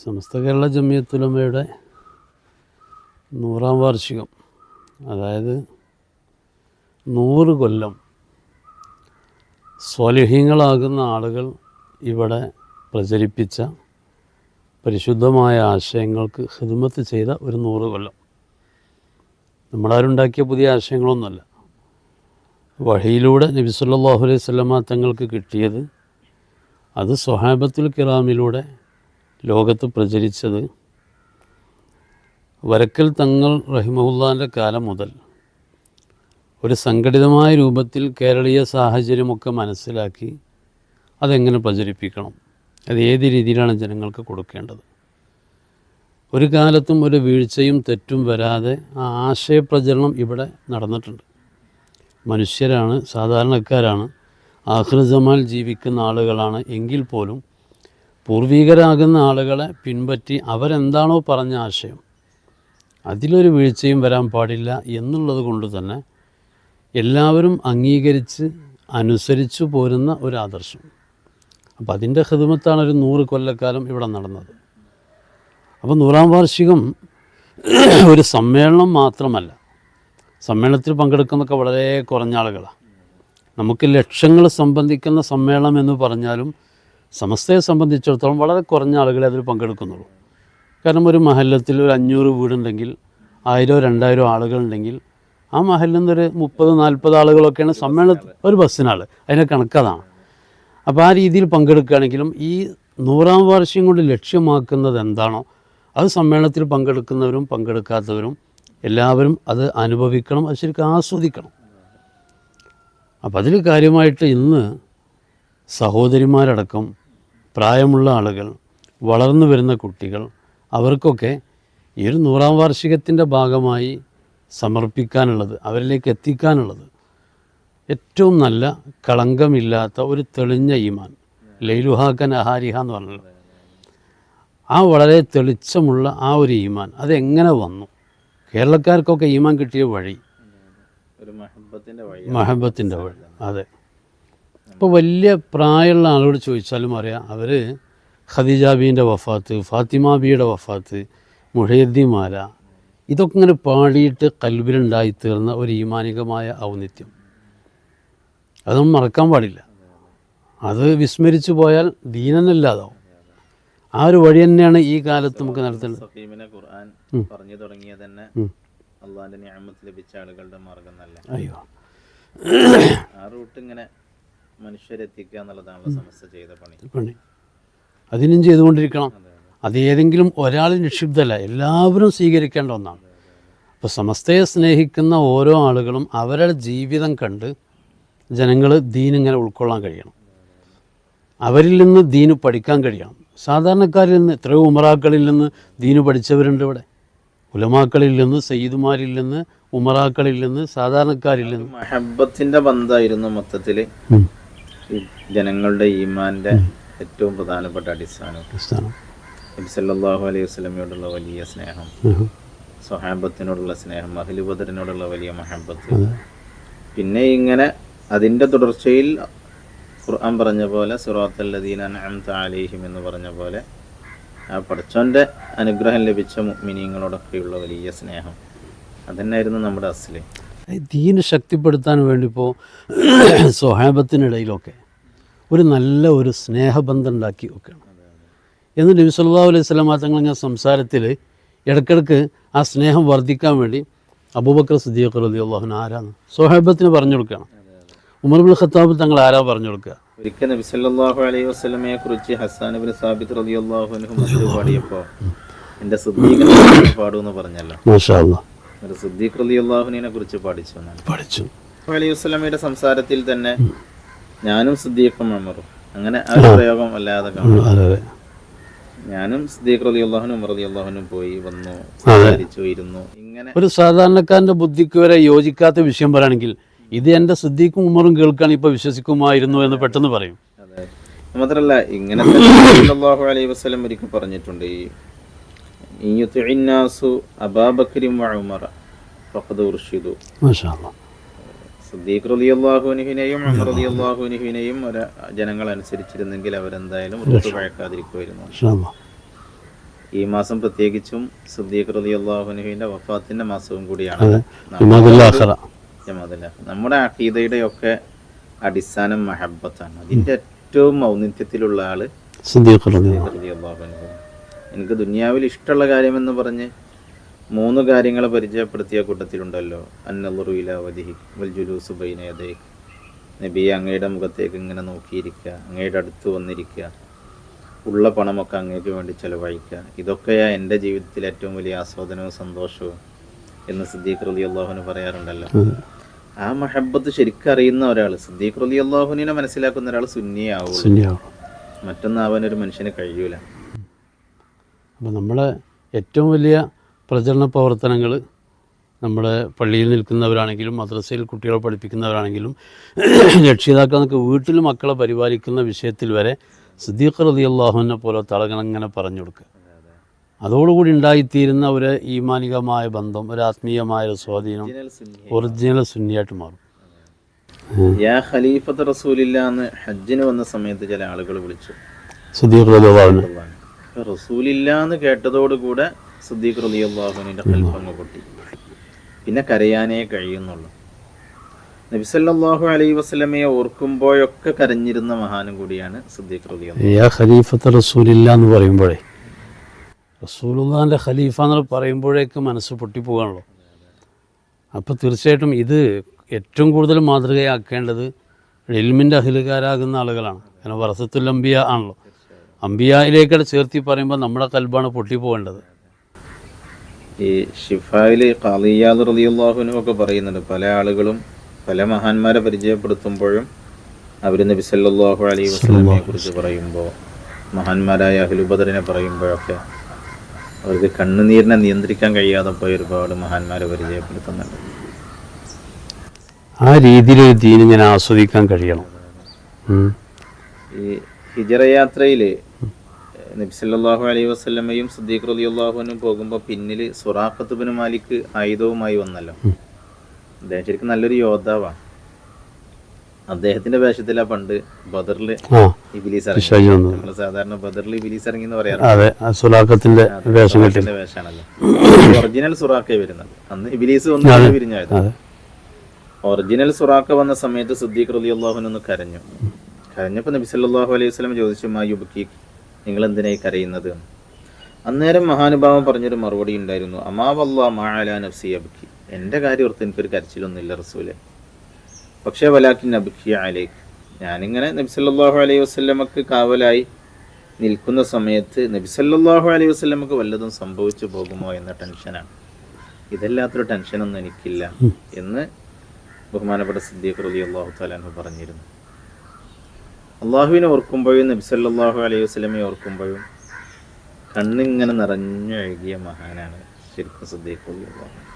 സമസ്ത കേരള ജമിയത്തുൽ ഉലമയുടെ 100-ാം വാർഷികം, അതായത് 100 കൊല്ലം സ്വാലിഹീങ്ങളാകുന്ന ആളുകൾ ഇവിടെ പ്രചരിപ്പിച്ച പരിശുദ്ധമായ ആശയങ്ങൾക്ക് ഖിദ്മത്ത് ചെയ്ത ഒരു 100 കൊല്ലം. നമ്മളാരുണ്ടാക്കിയ പുതിയ ആശയങ്ങളൊന്നുമല്ല. വഹിയിലൂടെ നബി സല്ലല്ലാഹു അലൈഹി വസല്ലമ തങ്ങൾക്ക് കിട്ടിയത്, അത് സ്വഹാബത്തുൽ കിറാമിലൂടെ ലോകത്ത് പ്രചരിച്ചത് വരക്കൽ തങ്ങൾ റഹിമഹുല്ലാൻ്റെ കാലം മുതൽ ഒരു സംഘടിതമായ രൂപത്തിൽ കേരളീയ സാഹചര്യമൊക്കെ മനസ്സിലാക്കി അതെങ്ങനെ പ്രചരിപ്പിക്കണം, അത് ഏത് രീതിയിലാണ് ജനങ്ങൾക്ക് കൊടുക്കേണ്ടത്. ഒരു കാലത്തും ഒരു വീഴ്ചയും തെറ്റും വരാതെ ആ ആശയപ്രചരണം ഇവിടെ നടന്നിട്ടുണ്ട്. മനുഷ്യരാണ്, സാധാരണക്കാരാണ്, ആഖിർ സമാൻ ജീവിക്കുന്ന ആളുകളാണ്. എങ്കിൽ പോലും പൂർവികരാകുന്ന ആളുകളെ പിൻപറ്റി അവരെന്താണോ പറഞ്ഞ ആശയം, അതിലൊരു വീഴ്ചയും വരാൻ പാടില്ല എന്നുള്ളത് കൊണ്ട് തന്നെ എല്ലാവരും അംഗീകരിച്ച് അനുസരിച്ചു പോരുന്ന ഒരു ആദർശം. അപ്പം അതിൻ്റെ ഖിദ്മത്താണ് ഒരു 100 കൊല്ലക്കാലം ഇവിടെ നടന്നത്. അപ്പോൾ 100-ാം വാർഷികം ഒരു സമ്മേളനം മാത്രമല്ല. സമ്മേളനത്തിൽ പങ്കെടുക്കുന്നതൊക്കെ വളരെ കുറഞ്ഞ ആളുകളാണ്. നമുക്ക് ലക്ഷങ്ങൾ സംബന്ധിക്കുന്ന സമ്മേളനം എന്ന് പറഞ്ഞാലും സമസ്തയെ സംബന്ധിച്ചിടത്തോളം വളരെ കുറഞ്ഞ ആളുകളെ അതിൽ പങ്കെടുക്കുന്നുള്ളൂ. കാരണം ഒരു മഹല്ലത്തിൽ ഒരു 500 വീടുണ്ടെങ്കിൽ 1000-2000 ആളുകളുണ്ടെങ്കിൽ ആ മഹലിൽ നിന്നൊരു 30-40 ആളുകളൊക്കെയാണ് സമ്മേളനത്തിൽ ഒരു ബസ്സിനാൾ, അതിൻ്റെ കണക്കതാണ്. അപ്പോൾ ആ രീതിയിൽ പങ്കെടുക്കുകയാണെങ്കിലും ഈ 100-ാം വാർഷികം കൊണ്ട് ലക്ഷ്യമാക്കുന്നത് എന്താണോ അത് സമ്മേളനത്തിൽ പങ്കെടുക്കുന്നവരും പങ്കെടുക്കാത്തവരും എല്ലാവരും അത് അനുഭവിക്കണം, അത് ശരിക്കും ആസ്വദിക്കണം. അപ്പോൾ അതിൽ കാര്യമായിട്ട് ഇന്ന് സഹോദരിമാരടക്കം പ്രായമുള്ള ആളുകൾ, വളർന്നു വരുന്ന കുട്ടികൾ, അവർക്കൊക്കെ ഈ ഒരു 100-ാം വാർഷികത്തിൻ്റെ ഭാഗമായി സമർപ്പിക്കാനുള്ളത്, അവരിലേക്ക് എത്തിക്കാനുള്ളത് ഏറ്റവും നല്ല കളങ്കമില്ലാത്ത ഒരു തെളിഞ്ഞ ഈമാൻ, ലൈലുഹാക്കൻ അഹാരിഹ എന്ന് പറഞ്ഞത്, ആ വളരെ തെളിച്ചമുള്ള ആ ഒരു ഈമാൻ അതെങ്ങനെ വന്നു? കേരളക്കാർക്കൊക്കെ ഈമാൻ കിട്ടിയ വഴി മഹബത്തിൻ്റെ വഴി. അതെ. ഇപ്പോൾ വലിയ പ്രായമുള്ള ആളോട് ചോദിച്ചാലും അറിയാം, അവർ ഖദീജ ബീൻ്റെ വഫാത്ത്, ഫാത്തിമ ബിയുടെ വഫാത്ത്, മുഹയ്യദ്ദീൻ മാല, ഇതൊക്കെ ഇങ്ങനെ പാടിയിട്ട് കൽബിലുണ്ടായിത്തീർന്ന ഒരു ഈമാനികമായ ഔന്നിത്യം. അതൊന്നും മറക്കാൻ പാടില്ല. അത് വിസ്മരിച്ചു പോയാൽ ദീനനല്ലാതാവും. ആ ഒരു വഴി തന്നെയാണ് ഈ കാലത്ത് നമുക്ക് നടത്തേണ്ടത്. പറഞ്ഞു തുടങ്ങിയ തന്നെ അള്ളാന്റെ നിഅമത്ത് ലഭിച്ച ആളുകളുടെ മാർഗം നല്ല. അയ്യോ, ആ റൂട്ട് ഇങ്ങനെ മനുഷ്യരെത്തിക്കുക എന്നുള്ളതാണ് സമസ്ത ചെയ്ത പണി. അതിനും ചെയ്തുകൊണ്ടിരിക്കണം. അത് ഏതെങ്കിലും ഒരാൾ നിക്ഷിപ്തമല്ല, എല്ലാവരും സ്വീകരിക്കേണ്ട ഒന്നാണ്. അപ്പോൾ സമസ്തയെ സ്നേഹിക്കുന്ന ഓരോ ആളുകളും അവരുടെ ജീവിതം കണ്ട് ജനങ്ങൾ ദീനിങ്ങനെ ഉൾക്കൊള്ളാൻ കഴിയണം. അവരിൽ നിന്ന് ദീന് പഠിക്കാൻ കഴിയണം. സാധാരണക്കാരിൽ നിന്ന്, എത്രയോ ഉമറാക്കളിൽ നിന്ന് ദീന് പഠിച്ചവരുണ്ട് ഇവിടെ. ഉലമാക്കളിൽ നിന്ന്, സയ്യിദുമാരിൽ നിന്ന്, ഉമറാക്കളിൽ നിന്ന്, സാധാരണക്കാരിൽ നിന്ന്. മഹബത്തിന്റെ ബന്ധമായിരുന്നു മൊത്തത്തിൽ ജനങ്ങളുടെ ഈമാന്റെ ഏറ്റവും പ്രധാനപ്പെട്ട അടിസ്ഥാനം. നബി സല്ലല്ലാഹു അലൈഹി വസല്ലമയോടുള്ള വലിയ സ്നേഹം, സ്വഹാബത്തിനോടുള്ള സ്നേഹം, അഹ്ലു ബദറിനോടുള്ള വലിയ മഹബത്ത്. പിന്നെ ഇങ്ങനെ അതിൻ്റെ തുടർച്ചയിൽ ഖുർആൻ പറഞ്ഞ പോലെ സിറാത്തൽ ലദീന അൻഅംത അലൈഹിം എന്ന് പറഞ്ഞ പോലെ ആ പടച്ചോൻ്റെ അനുഗ്രഹം ലഭിച്ച മുഅ്മിനീങ്ങളോടൊക്കെയുള്ള വലിയ സ്നേഹം, അതന്നെയായിരുന്നു നമ്മുടെ അസ്ല്. ദീന് ശക്തിപ്പെടുത്താൻ വേണ്ടി ഇപ്പോൾ സ്വഹാബത്തിനിടയിലൊക്കെ ഒരു നല്ല ഒരു സ്നേഹബന്ധം ഉണ്ടാക്കി വെക്കണം എന്ന് നബി സല്ലല്ലാഹു അലൈഹി വസല്ലം തങ്ങൾ ഇങ്ങനെ സംസാരത്തിൽ ഇടയ്ക്കിടയ്ക്ക് ആ സ്നേഹം വർദ്ധിക്കാൻ വേണ്ടി അബൂബക്കർ സിദ്ദീഖ് റളിയല്ലാഹു അൻഹു ആരാണ് സ്വഹാബത്തിന് പറഞ്ഞു കൊടുക്കണം. ഉമർ ഇബ്നുൽ ഖത്താബ് തങ്ങൾ ആരാ പറഞ്ഞു കൊടുക്കുക? ഒരിക്കൽ നബി സല്ലല്ലാഹു അലൈഹി വസല്ലമയെ കുറിച്ച് ഹസ്സാൻ ഇബ്നു സാബിത്ത് റളിയല്ലാഹു അൻഹു മസ്ദ് പാടിയപ്പോൾ എൻ്റെ സിദ്ദീഖിനെ പാടുമെന്ന് പറഞ്ഞല്ലോ. മാഷാ അല്ലാഹ്. സിദ്ദീഖ് റളിയല്ലാഹു അൻഹുവിനെ കുറിച്ച് പഠിച്ചു. അലൈഹി വസല്ലമയുടെ സംസാരത്തിൽ തന്നെ ഞാനും സിദ്ദീഖും ഉമറും, അങ്ങനെ ആ ഒരു പ്രയോഗം അല്ലാതെ കാണാം. ഞാനും സിദ്ദീഖ് റളിയല്ലാഹു അൻഹു ഉമർ റളിയല്ലാഹു അൻഹു പോയി വന്നു, സംസാരിച്ചു, ഇരുന്നു. ഇങ്ങനെ ഒരു സാധാരണക്കാരൻ്റെ ബുദ്ധിക്ക് വരെ യോജിക്കാത്ത വിഷയം പറയുകയാണെങ്കിൽ ഇത് എൻ്റെ സിദ്ദീഖും ഉമറും കേൾക്കാൻ ഇപ്പോൾ വിശ്വസിക്കുമായിരുന്നു എന്ന് പെട്ടെന്ന് പറയും. അതെ. മാത്രമല്ല ഇങ്ങനെ സല്ലല്ലാഹു അലൈഹി വസല്ലം ഒരിക്കൽ പറഞ്ഞിട്ടുണ്ട്, ഈ യുതിഇന്നാസു അബൂബക്കറും വഉമറ ഫഖദ് ഉർഷിദു. മാഷാ അല്ലാഹ്. സിദ്ദീഖ് റളിയല്ലാഹു അൻഹുവിനെയും ഉമർ റളിയല്ലാഹു അൻഹുവിനെയും ജനങ്ങൾ അനുസരിച്ചിരുന്നെങ്കിൽ അവരെന്തായാലും റൂട്ട് പഴക്കാതിരിക്കുമായിരുന്നു. ഈ മാസം പ്രത്യേകിച്ചും സിദ്ദീഖ് റളിയല്ലാഹു അൻഹുവിന്റെ വഫാത്തിന്റെ മാസവും കൂടിയാണ്. നമ്മുടെ അഖീദയുടെ ഒക്കെ അടിസ്ഥാനം മഹബ്ബത്താണ്. അതിന്റെ ഏറ്റവും ഔന്നിത്യത്തിലുള്ള ആള് സിദ്ദീഖ് റളിയല്ലാഹു അൻഹു. എനിക്ക് ദുനിയാവിൽ ഇഷ്ടമുള്ള കാര്യമെന്ന് പറഞ്ഞ് 3 കാര്യങ്ങളെ പരിചയപ്പെടുത്തിയ കൂട്ടത്തിലുണ്ടല്ലോ, അന്നളുറു ഇലാ വജ്ഹി വൽ ജുലൂസു ബൈന യദൈ, നബിയെ അങ്ങയുടെ മുഖത്തേക്ക് ഇങ്ങനെ നോക്കിയിരിക്കുക, അങ്ങയുടെ അടുത്ത് വന്നിരിക്കുക, ഉള്ള പണമൊക്കെ അങ്ങേക്ക് വേണ്ടി ചെലവഴിക്കുക, ഇതൊക്കെയാ എൻ്റെ ജീവിതത്തിൽ ഏറ്റവും വലിയ ആസ്വാദനവും സന്തോഷവും എന്ന് സിദ്ദീഖ് റളിയല്ലാഹു അൻഹു പറയാറുണ്ടല്ലോ. ആ മഹബ്ബത്ത് ശരിക്കും അറിയുന്ന ഒരാൾ, സിദ്ദീഖ് റളിയല്ലാഹു അൻഹുവിനെ മനസ്സിലാക്കുന്ന ഒരാൾ സുന്നിയാവുള്ളൂ. മറ്റൊന്നാവാൻ ഒരു മനുഷ്യന് കഴിയൂല. അപ്പോൾ നമ്മളെ ഏറ്റവും വലിയ പ്രചരണ പ്രവർത്തനങ്ങൾ നമ്മുടെ പള്ളിയിൽ നിൽക്കുന്നവരാണെങ്കിലും മദ്രസയിൽ കുട്ടികളെ പഠിപ്പിക്കുന്നവരാണെങ്കിലും രക്ഷിതാക്കളൊക്കെ വീട്ടിൽ മക്കളെ പരിപാലിക്കുന്ന വിഷയത്തിൽ വരെ സിദ്ദീഖ് റളിയല്ലാഹു അൻഹു പോലത്തെ ആളുകളങ്ങനെ പറഞ്ഞു കൊടുക്കുക. അതോടുകൂടി ഉണ്ടായിത്തീരുന്ന ഒരു ഈമാനികമായ ബന്ധം, ഒരു ആത്മീയമായ ഒരു സ്വാധീനം ഒറിജിനൽ സുന്നിയായിട്ട് മാറും. യാ ഖലീഫത്ത് റസൂലില്ലാ എന്ന് ഹജ്ജിന് വന്ന സമയത്ത് ചില ആളുകൾ വിളിച്ചു. സിദ്ദീഖ് റളിയല്ലാഹു അൻഹു റസൂലില്ലാന്ന് കേട്ടതോടുകൂടെ സിദ്ദീഖ് റളിയല്ലാഹു അൻഹുവിന്റെ ഖൽബ് അങ്ങ് പൊട്ടി. പിന്നെ കരയാനേ കഴിയുന്നുള്ളൂ. നബി സല്ലല്ലാഹു അലൈഹി വസല്ലമയെ ഓർക്കുമ്പോഴൊക്കെ കരഞ്ഞിരുന്ന മഹാനും കൂടിയാണ് സിദ്ദീഖ് റളിയല്ലാഹു അൻഹു. യാ ഖലീഫത്ത് റസൂലില്ലാ എന്ന് പറയുമ്പോഴേ, റസൂലുള്ളാഹിൻ്റെ ഖലീഫ എന്ന് പറയുമ്പോഴേക്ക് മനസ്സ് പൊട്ടിപ്പോകാണല്ലോ. അപ്പോൾ തീർച്ചയായിട്ടും ഇത് ഏറ്റവും കൂടുതൽ മാതൃകയാക്കേണ്ടത് ഇൽമിൻ്റെ അഹിലുകാരാകുന്ന ആളുകളാണ്. കാരണം വറസത്തുൽ അംബിയ ആണല്ലോ. അംബിയയിലേക്കത് ചേർത്തി പറയുമ്പോൾ നമ്മുടെ കൽബാണ് പൊട്ടിപ്പോകേണ്ടത്. ഈ ഷിഫായില് ഖാദി ഇയാദ് റളിയല്ലാഹു അൻഹു ഒക്കെ പറയുന്നുണ്ട്, പല ആളുകളും പല മഹാന്മാരെ പരിചയപ്പെടുത്തുമ്പോഴും അവർ നബി സല്ലല്ലാഹു അലൈഹി വസല്ലമയെ കുറിച്ച് പറയുമ്പോൾ, മഹാന്മാരായ അഹ്ലു ബദറിനെ പറയുമ്പോഴൊക്കെ അവർക്ക് കണ്ണുനീരിനെ നിയന്ത്രിക്കാൻ കഴിയാതെ പോയി ഒരുപാട് മഹാന്മാരെ പരിചയപ്പെടുത്തുന്നുണ്ട്. ആ രീതിയിൽ ദീൻ ഇങ്ങനെ ആസ്വദിക്കാൻ കഴിയണം. ഈ ഹിജറ യാത്രയിൽ നബി സല്ലല്ലാഹു അലൈഹി വസല്ലമയും സിദ്ദീഖ് റളിയല്ലാഹു അൻഹു പോകുമ്പോൾ പിന്നിൽ സുറാഖത്ത് ഇബ്നു മാലിക് ആയുധവുമായി വന്നല്ലോ. അദ്ദേഹം ശരിക്കും നല്ലൊരു യോദ്ധാവാണ്. അദ്ദേഹത്തിന്റെ വേഷത്തിലാ പണ്ട് ബദറിൽ ഇബ്ലീസ് ഇറങ്ങി. നമ്മൾ സാധാരണ ബദറിൽ ഇബ്ലീസ് ഇറങ്ങി എന്ന് പറയാറുണ്ട്. വേഷമാണല്ലോ. ഒറിജിനൽ സുറാഖ വരുന്നത്. അന്ന് ഇബ്ലീസ് ഒന്നും പിരിഞ്ഞായിരുന്നു. ഒറിജിനൽ സുറാഖ വന്ന സമയത്ത് സിദ്ദീഖ് റളിയല്ലാഹു അൻഹു കരഞ്ഞു. കരഞ്ഞപ്പോൾ നബി സല്ലല്ലാഹു അലൈഹി വസല്ലം ചോദിച്ചു, മാ യുബ്കി, നിങ്ങൾ എന്തിനായി കരയുന്നത്? അന്നേരം മഹാനുഭാവം പറഞ്ഞൊരു മറുപടി ഉണ്ടായിരുന്നു, അമാ വല്ലാഹി മാ അലാ നഫ്സി യബ്കി, എൻ്റെ കാര്യം ഓർത്ത് എനിക്കൊരു കരച്ചിലൊന്നുമില്ല റസൂലെ, പക്ഷേ വലാകിൻ അബ്കി അലൈക്, ഞാനിങ്ങനെ നബി സല്ലല്ലാഹു അലൈഹി വസല്ലമക്ക് കാവലായി നിൽക്കുന്ന സമയത്ത് നബി സല്ലല്ലാഹു അലൈഹി വസല്ലമക്ക് വല്ലതും സംഭവിച്ചു പോകുമോ എന്ന ടെൻഷനാണ്. ഇതല്ലാത്തൊരു ടെൻഷനൊന്നും എനിക്കില്ല എന്ന് ബഹുമാനപ്പെട്ട സിദ്ദീഖ് റളിയല്ലാഹു തആല അൻഹു പറഞ്ഞിരുന്നു. അള്ളാഹുവിനെ ഓർക്കുമ്പോഴും നബി സല്ലല്ലാഹു അലൈഹി വസല്ലമയെ ഓർക്കുമ്പോഴും കണ്ണിങ്ങനെ നിറഞ്ഞൊഴുകിയ മഹാനാണ് ശരിക്കും സിദ്ദീഖ് റളിയല്ലാഹു അൻഹു.